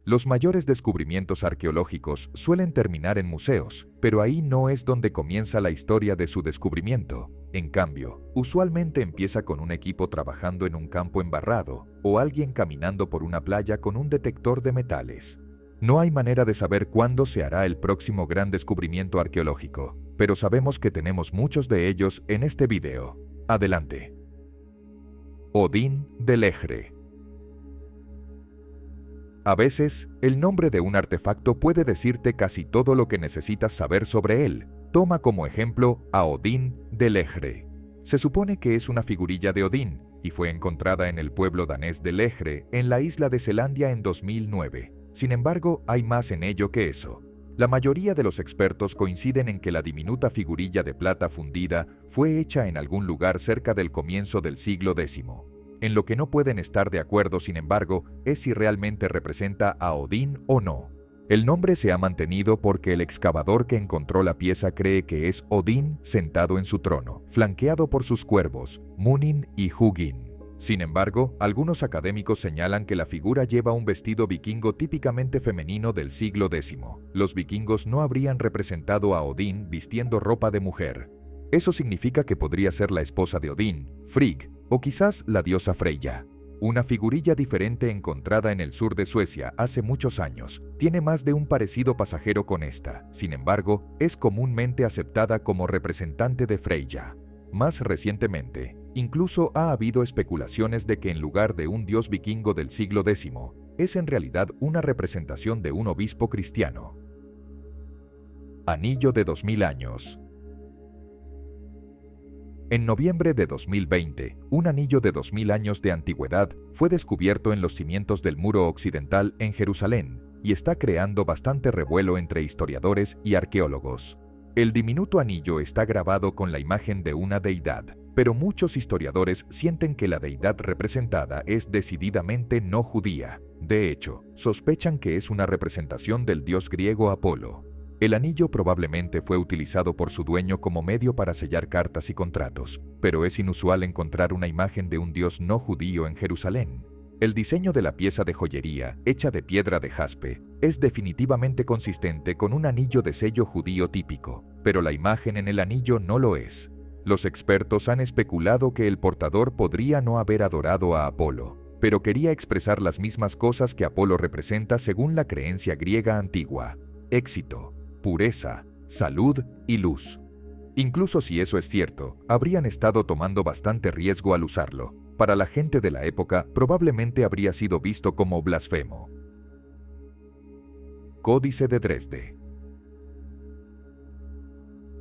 Los mayores descubrimientos arqueológicos suelen terminar en museos, pero ahí no es donde comienza la historia de su descubrimiento. En cambio, usualmente empieza con un equipo trabajando en un campo embarrado o alguien caminando por una playa con un detector de metales. No hay manera de saber cuándo se hará el próximo gran descubrimiento arqueológico, pero sabemos que tenemos muchos de ellos en este video. Adelante. Odín del Ejre. A veces, el nombre de un artefacto puede decirte casi todo lo que necesitas saber sobre él. Toma como ejemplo a Odín del Ejre. Se supone que es una figurilla de Odín y fue encontrada en el pueblo danés del Ejre, en la isla de Selandia en 2009. Sin embargo, hay más en ello que eso. La mayoría de los expertos coinciden en que la diminuta figurilla de plata fundida fue hecha en algún lugar cerca del comienzo del siglo X. En lo que no pueden estar de acuerdo, sin embargo, es si realmente representa a Odín o no. El nombre se ha mantenido porque el excavador que encontró la pieza cree que es Odín sentado en su trono, flanqueado por sus cuervos, Munin y Hugin. Sin embargo, algunos académicos señalan que la figura lleva un vestido vikingo típicamente femenino del siglo X. Los vikingos no habrían representado a Odín vistiendo ropa de mujer. Eso significa que podría ser la esposa de Odín, Frigg, o quizás la diosa Freyja. Una figurilla diferente encontrada en el sur de Suecia hace muchos años tiene más de un parecido pasajero con esta. Sin embargo, es comúnmente aceptada como representante de Freyja. Más recientemente, incluso ha habido especulaciones de que en lugar de un dios vikingo del siglo X, es en realidad una representación de un obispo cristiano. Anillo de 2000 años. En noviembre de 2020, un anillo de 2000 años de antigüedad fue descubierto en los cimientos del muro occidental en Jerusalén y está creando bastante revuelo entre historiadores y arqueólogos. El diminuto anillo está grabado con la imagen de una deidad, pero muchos historiadores sienten que la deidad representada es decididamente no judía. De hecho, sospechan que es una representación del dios griego Apolo. El anillo probablemente fue utilizado por su dueño como medio para sellar cartas y contratos, pero es inusual encontrar una imagen de un dios no judío en Jerusalén. El diseño de la pieza de joyería, hecha de piedra de jaspe, es definitivamente consistente con un anillo de sello judío típico, pero la imagen en el anillo no lo es. Los expertos han especulado que el portador podría no haber adorado a Apolo, pero quería expresar las mismas cosas que Apolo representa según la creencia griega antigua: éxito, pureza, salud y luz. Incluso si eso es cierto, habrían estado tomando bastante riesgo al usarlo. Para la gente de la época, probablemente habría sido visto como blasfemo. Códice de Dresde.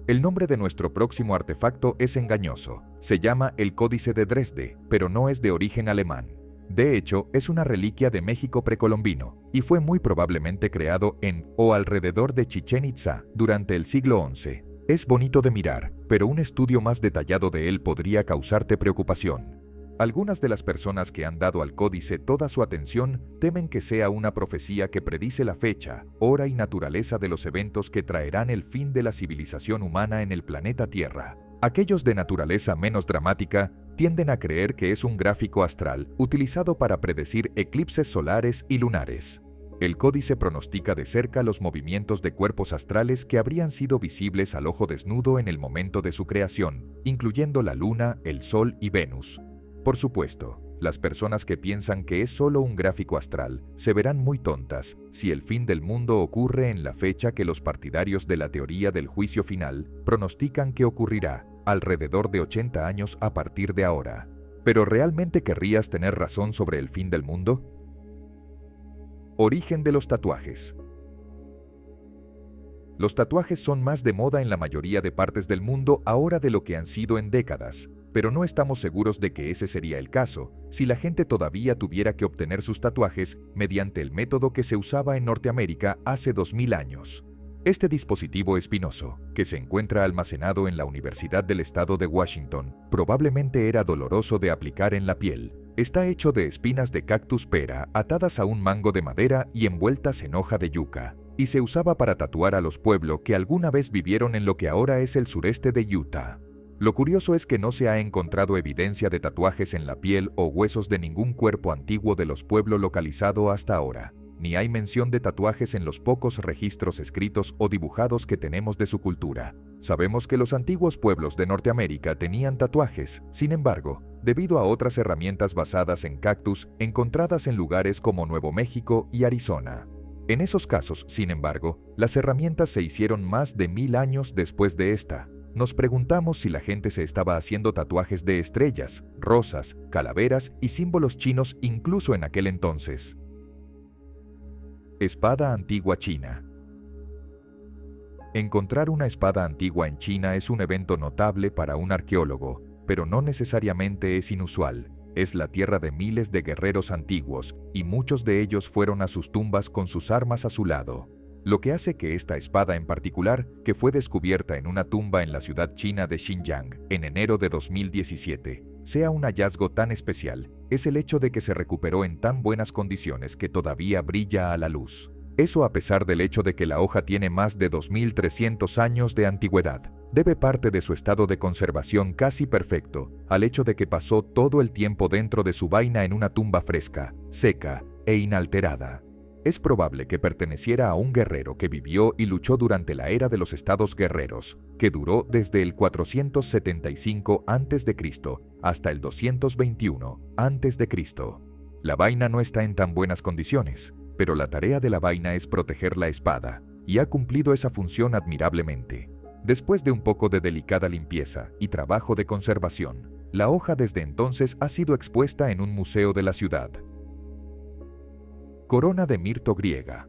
El nombre de nuestro próximo artefacto es engañoso. Se llama el Códice de Dresde, pero no es de origen alemán. De hecho, es una reliquia de México precolombino y fue muy probablemente creado en o alrededor de Chichén Itzá durante el siglo XI. Es bonito de mirar, pero un estudio más detallado de él podría causarte preocupación. Algunas de las personas que han dado al códice toda su atención temen que sea una profecía que predice la fecha, hora y naturaleza de los eventos que traerán el fin de la civilización humana en el planeta Tierra. Aquellos de naturaleza menos dramática tienden a creer que es un gráfico astral utilizado para predecir eclipses solares y lunares. El códice pronostica de cerca los movimientos de cuerpos astrales que habrían sido visibles al ojo desnudo en el momento de su creación, incluyendo la Luna, el Sol y Venus. Por supuesto, las personas que piensan que es solo un gráfico astral se verán muy tontas si el fin del mundo ocurre en la fecha que los partidarios de la teoría del juicio final pronostican que ocurrirá, alrededor de 80 años a partir de ahora. ¿Pero realmente querrías tener razón sobre el fin del mundo? Origen de los tatuajes. Los tatuajes son más de moda en la mayoría de partes del mundo ahora de lo que han sido en décadas, pero no estamos seguros de que ese sería el caso si la gente todavía tuviera que obtener sus tatuajes mediante el método que se usaba en Norteamérica hace 2000 años. Este dispositivo espinoso, que se encuentra almacenado en la Universidad del Estado de Washington, probablemente era doloroso de aplicar en la piel. Está hecho de espinas de cactus pera atadas a un mango de madera y envueltas en hoja de yuca, y se usaba para tatuar a los pueblos que alguna vez vivieron en lo que ahora es el sureste de Utah. Lo curioso es que no se ha encontrado evidencia de tatuajes en la piel o huesos de ningún cuerpo antiguo de los pueblos localizado hasta ahora. ni hay mención de tatuajes en los pocos registros escritos o dibujados que tenemos de su cultura. Sabemos que los antiguos pueblos de Norteamérica tenían tatuajes, sin embargo, debido a otras herramientas basadas en cactus encontradas en lugares como Nuevo México y Arizona. En esos casos, sin embargo, las herramientas se hicieron más de 1000 años después de esta. Nos preguntamos si la gente se estaba haciendo tatuajes de estrellas, rosas, calaveras y símbolos chinos incluso en aquel entonces. Espada antigua china. Encontrar una espada antigua en China es un evento notable para un arqueólogo, pero no necesariamente es inusual. Es la tierra de miles de guerreros antiguos, y muchos de ellos fueron a sus tumbas con sus armas a su lado. Lo que hace que esta espada en particular, que fue descubierta en una tumba en la ciudad china de Xinjiang en enero de 2017, sea un hallazgo tan especial, es el hecho de que se recuperó en tan buenas condiciones que todavía brilla a la luz. Eso a pesar del hecho de que la hoja tiene más de 2300 años de antigüedad. Debe parte de su estado de conservación casi perfecto al hecho de que pasó todo el tiempo dentro de su vaina en una tumba fresca, seca e inalterada. Es probable que perteneciera a un guerrero que vivió y luchó durante la era de los estados guerreros, que duró desde el 475 a.C. hasta el 221 a.C. La vaina no está en tan buenas condiciones, pero la tarea de la vaina es proteger la espada, y ha cumplido esa función admirablemente. Después de un poco de delicada limpieza y trabajo de conservación, la hoja desde entonces ha sido expuesta en un museo de la ciudad. Corona de mirto griega.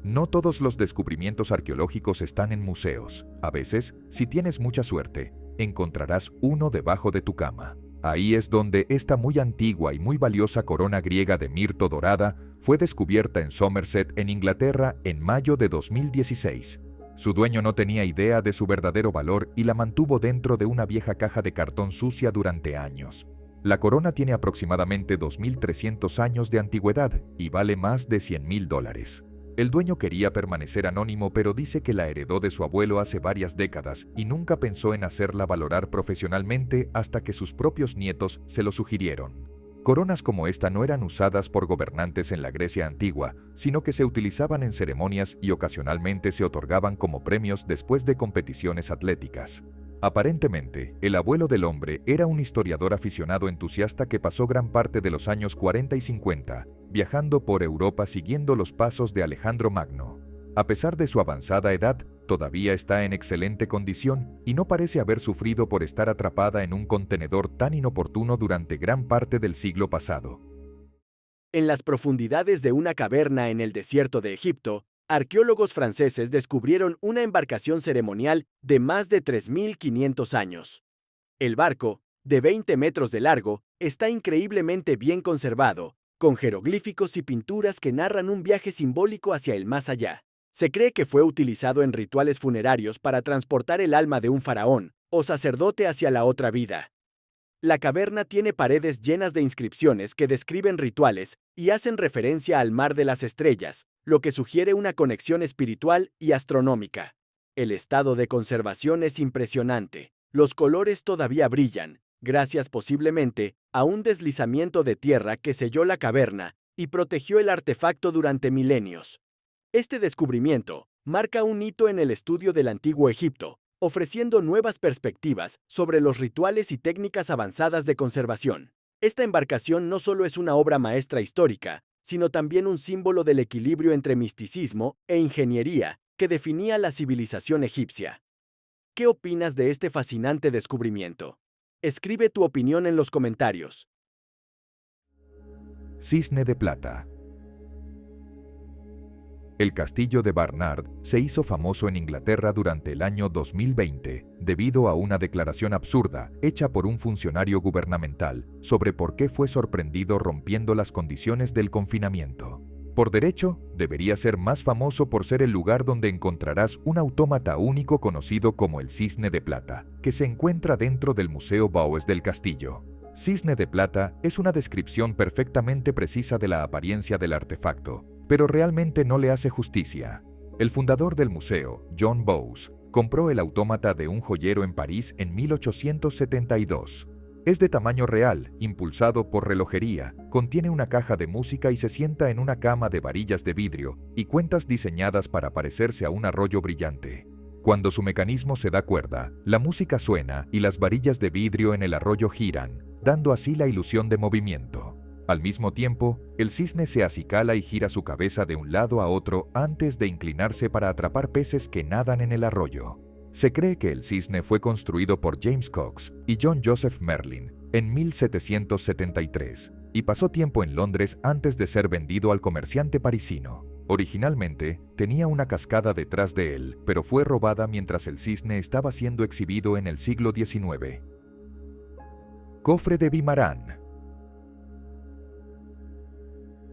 No todos los descubrimientos arqueológicos están en museos. A veces, si tienes mucha suerte, encontrarás uno debajo de tu cama. Ahí es donde esta muy antigua y muy valiosa corona griega de mirto dorada fue descubierta en Somerset, en Inglaterra, en mayo de 2016. Su dueño no tenía idea de su verdadero valor y la mantuvo dentro de una vieja caja de cartón sucia durante años. La corona tiene aproximadamente 2300 años de antigüedad y vale más de $100,000. El dueño quería permanecer anónimo, pero dice que la heredó de su abuelo hace varias décadas y nunca pensó en hacerla valorar profesionalmente hasta que sus propios nietos se lo sugirieron. Coronas como esta no eran usadas por gobernantes en la Grecia antigua, sino que se utilizaban en ceremonias y ocasionalmente se otorgaban como premios después de competiciones atléticas. Aparentemente, el abuelo del hombre era un historiador aficionado entusiasta que pasó gran parte de los años 40 y 50 viajando por Europa siguiendo los pasos de Alejandro Magno. A pesar de su avanzada edad, todavía está en excelente condición y no parece haber sufrido por estar atrapada en un contenedor tan inoportuno durante gran parte del siglo pasado. En las profundidades de una caverna en el desierto de Egipto, arqueólogos franceses descubrieron una embarcación ceremonial de más de 3500 años. El barco, de 20 metros de largo, está increíblemente bien conservado, con jeroglíficos y pinturas que narran un viaje simbólico hacia el más allá. Se cree que fue utilizado en rituales funerarios para transportar el alma de un faraón o sacerdote hacia la otra vida. La caverna tiene paredes llenas de inscripciones que describen rituales y hacen referencia al mar de las estrellas, lo que sugiere una conexión espiritual y astronómica. El estado de conservación es impresionante. Los colores todavía brillan, gracias posiblemente a un deslizamiento de tierra que selló la caverna y protegió el artefacto durante milenios. Este descubrimiento marca un hito en el estudio del Antiguo Egipto, ofreciendo nuevas perspectivas sobre los rituales y técnicas avanzadas de conservación. Esta embarcación no solo es una obra maestra histórica, sino también un símbolo del equilibrio entre misticismo e ingeniería que definía la civilización egipcia. ¿Qué opinas de este fascinante descubrimiento? Escribe tu opinión en los comentarios. Cisne de plata. El castillo de Barnard se hizo famoso en Inglaterra durante el año 2020 debido a una declaración absurda hecha por un funcionario gubernamental sobre por qué fue sorprendido rompiendo las condiciones del confinamiento. Por derecho, debería ser más famoso por ser el lugar donde encontrarás un autómata único conocido como el Cisne de Plata, que se encuentra dentro del Museo Baues del Castillo. Cisne de Plata es una descripción perfectamente precisa de la apariencia del artefacto, pero realmente no le hace justicia. El fundador del museo, John Bowes, compró el autómata de un joyero en París en 1872. Es de tamaño real, impulsado por relojería, Contiene una caja de música y se sienta en una cama de varillas de vidrio y cuentas diseñadas para parecerse a un arroyo brillante. Cuando su mecanismo se da cuerda, la música suena y las varillas de vidrio en el arroyo giran, dando así la ilusión de movimiento. Al mismo tiempo, el cisne se acicala y gira su cabeza de un lado a otro antes de inclinarse para atrapar peces que nadan en el arroyo. Se cree que el cisne fue construido por James Cox y John Joseph Merlin en 1773 y pasó tiempo en Londres antes de ser vendido al comerciante parisino. Originalmente, tenía una cascada detrás de él, pero fue robada mientras el cisne estaba siendo exhibido en el siglo XIX. Cofre de Vimarán.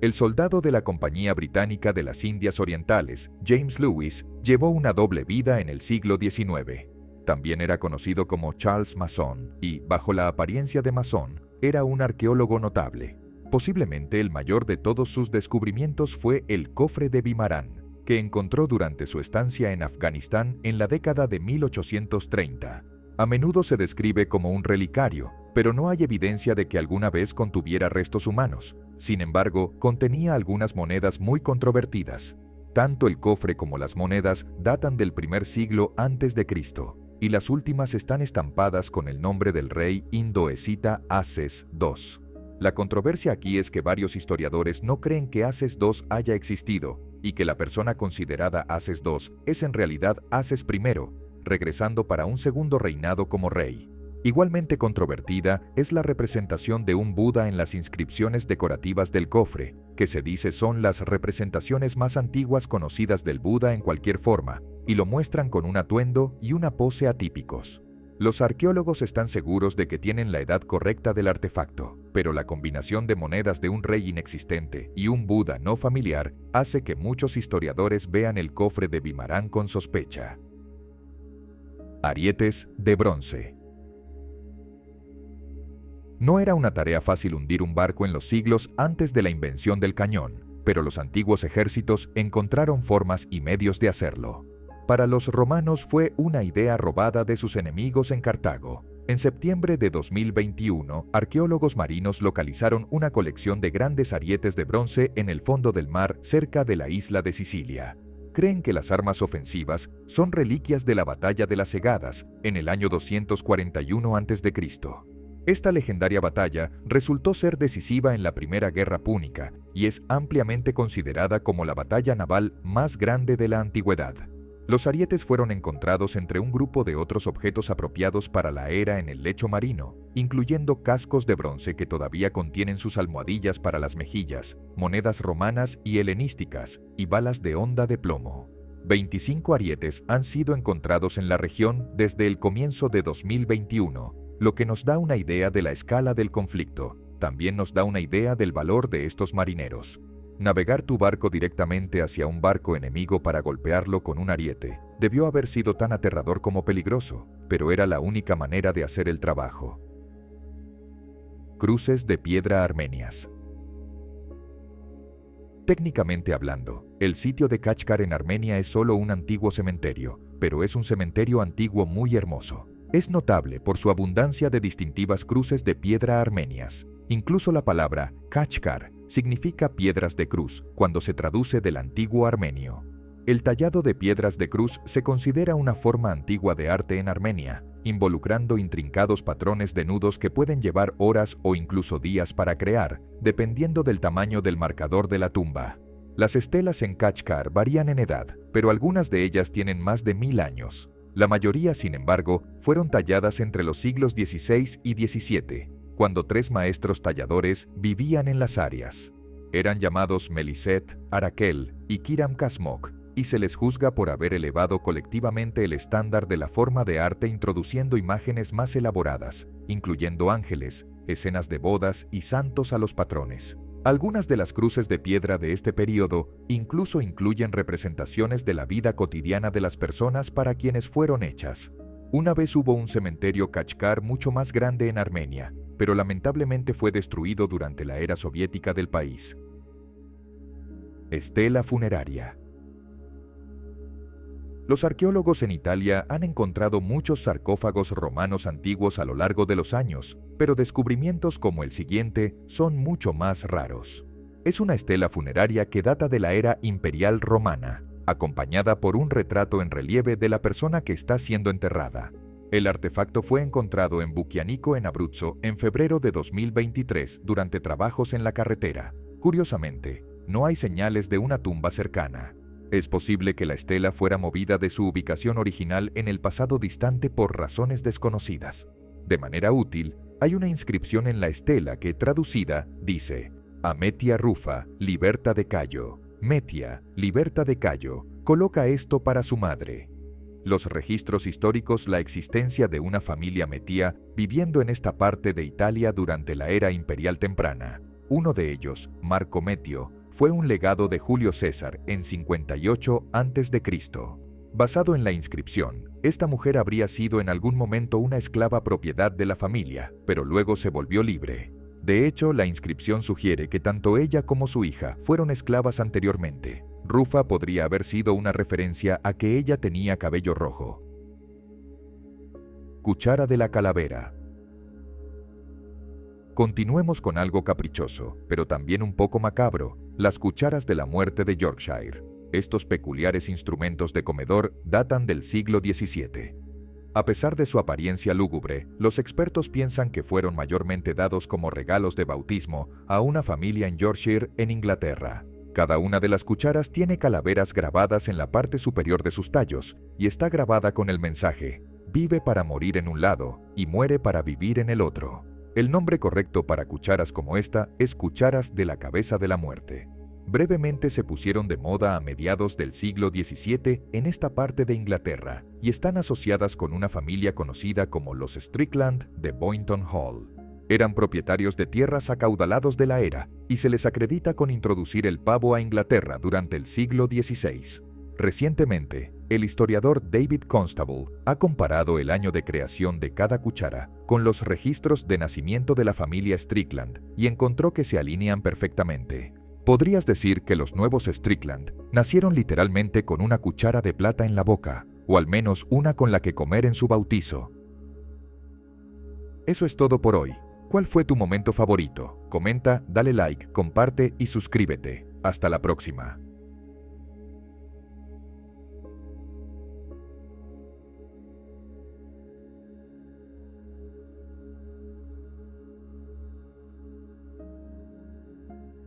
El soldado de la Compañía Británica de las Indias Orientales, James Lewis, llevó una doble vida en el siglo XIX. También era conocido como Charles Mason y, bajo la apariencia de masón, era un arqueólogo notable. Posiblemente el mayor de todos sus descubrimientos fue el cofre de Vimarán, que encontró durante su estancia en Afganistán en la década de 1830. A menudo se describe como un relicario, pero no hay evidencia de que alguna vez contuviera restos humanos. Sin embargo, contenía algunas monedas muy controvertidas. Tanto el cofre como las monedas datan del primer siglo antes de Cristo, y las últimas están estampadas con el nombre del rey indo-escita Ases II. La controversia aquí es que varios historiadores no creen que Ases II haya existido y que la persona considerada Ases II es en realidad Ases I, regresando para un segundo reinado como rey. Igualmente controvertida es la representación de un Buda en las inscripciones decorativas del cofre, que se dice son las representaciones más antiguas conocidas del Buda en cualquier forma, y lo muestran con un atuendo y una pose atípicos. Los arqueólogos están seguros de que tienen la edad correcta del artefacto, pero la combinación de monedas de un rey inexistente y un Buda no familiar hace que muchos historiadores vean el cofre de Vimarán con sospecha. Arietes de bronce. No era una tarea fácil hundir un barco en los siglos antes de la invención del cañón, pero los antiguos ejércitos encontraron formas y medios de hacerlo. Para los romanos fue una idea robada de sus enemigos en Cartago. En septiembre de 2021, arqueólogos marinos localizaron una colección de grandes arietes de bronce en el fondo del mar cerca de la isla de Sicilia. Creen que las armas ofensivas son reliquias de la batalla de las Segadas en el año 241 a.C. Esta legendaria batalla resultó ser decisiva en la Primera Guerra Púnica y es ampliamente considerada como la batalla naval más grande de la antigüedad. Los arietes fueron encontrados entre un grupo de otros objetos apropiados para la era en el lecho marino, incluyendo cascos de bronce que todavía contienen sus almohadillas para las mejillas, monedas romanas y helenísticas, y balas de honda de plomo. 25 arietes han sido encontrados en la región desde el comienzo de 2021, lo que nos da una idea de la escala del conflicto. También nos da una idea del valor de estos marineros. Navegar tu barco directamente hacia un barco enemigo para golpearlo con un ariete debió haber sido tan aterrador como peligroso, pero era la única manera de hacer el trabajo. Cruces de piedra armenias. Técnicamente hablando, el sitio de Kachkar en Armenia es solo un antiguo cementerio, pero es un cementerio antiguo muy hermoso. Es notable por su abundancia de distintivas cruces de piedra armenias. Incluso la palabra Kachkar significa piedras de cruz cuando se traduce del antiguo armenio. El tallado de piedras de cruz se considera una forma antigua de arte en Armenia, involucrando intrincados patrones de nudos que pueden llevar horas o incluso días para crear, dependiendo del tamaño del marcador de la tumba. Las estelas en Kachkar varían en edad, pero algunas de ellas tienen más de 1000 años. La mayoría, sin embargo, fueron talladas entre los siglos XVI y XVII, cuando 3 maestros talladores vivían en las áreas. Eran llamados Melisset, Arakel y Kiram Kasmok, y se les juzga por haber elevado colectivamente el estándar de la forma de arte introduciendo imágenes más elaboradas, incluyendo ángeles, escenas de bodas y santos a los patrones. Algunas de las cruces de piedra de este período incluso incluyen representaciones de la vida cotidiana de las personas para quienes fueron hechas. Una vez hubo un cementerio Kachkar mucho más grande en Armenia, pero lamentablemente fue destruido durante la era soviética del país. Estela funeraria. Los arqueólogos en Italia han encontrado muchos sarcófagos romanos antiguos a lo largo de los años, pero descubrimientos como el siguiente son mucho más raros. Es una estela funeraria que data de la era imperial romana, acompañada por un retrato en relieve de la persona que está siendo enterrada. El artefacto fue encontrado en Bucchianico, en Abruzzo, en febrero de 2023 durante trabajos en la carretera. Curiosamente, no hay señales de una tumba cercana. Es posible que la estela fuera movida de su ubicación original en el pasado distante por razones desconocidas. De manera útil, hay una inscripción en la estela que, traducida, dice: A Metia Rufa, liberta de Cayo. Metia, liberta de Cayo, coloca esto para su madre. Los registros históricos la existencia de una familia metía viviendo en esta parte de Italia durante la era imperial temprana. Uno de ellos, Marco Metio, fue un legado de Julio César en 58 a.C. Basado en la inscripción, esta mujer habría sido en algún momento una esclava propiedad de la familia, pero luego se volvió libre. De hecho, la inscripción sugiere que tanto ella como su hija fueron esclavas anteriormente. Rufa podría haber sido una referencia a que ella tenía cabello rojo. Cuchara de la calavera. Continuemos con algo caprichoso, pero también un poco macabro: las cucharas de la muerte de Yorkshire. Estos peculiares instrumentos de comedor datan del siglo XVII. A pesar de su apariencia lúgubre, los expertos piensan que fueron mayormente dados como regalos de bautismo a una familia en Yorkshire, en Inglaterra. Cada una de las cucharas tiene calaveras grabadas en la parte superior de sus tallos y está grabada con el mensaje: vive para morir en un lado y muere para vivir en el otro. El nombre correcto para cucharas como esta es cucharas de la cabeza de la muerte. Brevemente se pusieron de moda a mediados del siglo XVII en esta parte de Inglaterra y están asociadas con una familia conocida como los Strickland de Boynton Hall. Eran propietarios de tierras acaudalados de la era y se les acredita con introducir el pavo a Inglaterra durante el siglo XVI. Recientemente, el historiador David Constable ha comparado el año de creación de cada cuchara con los registros de nacimiento de la familia Strickland y encontró que se alinean perfectamente. Podrías decir que los nuevos Strickland nacieron literalmente con una cuchara de plata en la boca, o al menos una con la que comer en su bautizo. Eso es todo por hoy. ¿Cuál fue tu momento favorito? Comenta, dale like, comparte y suscríbete. Hasta la próxima.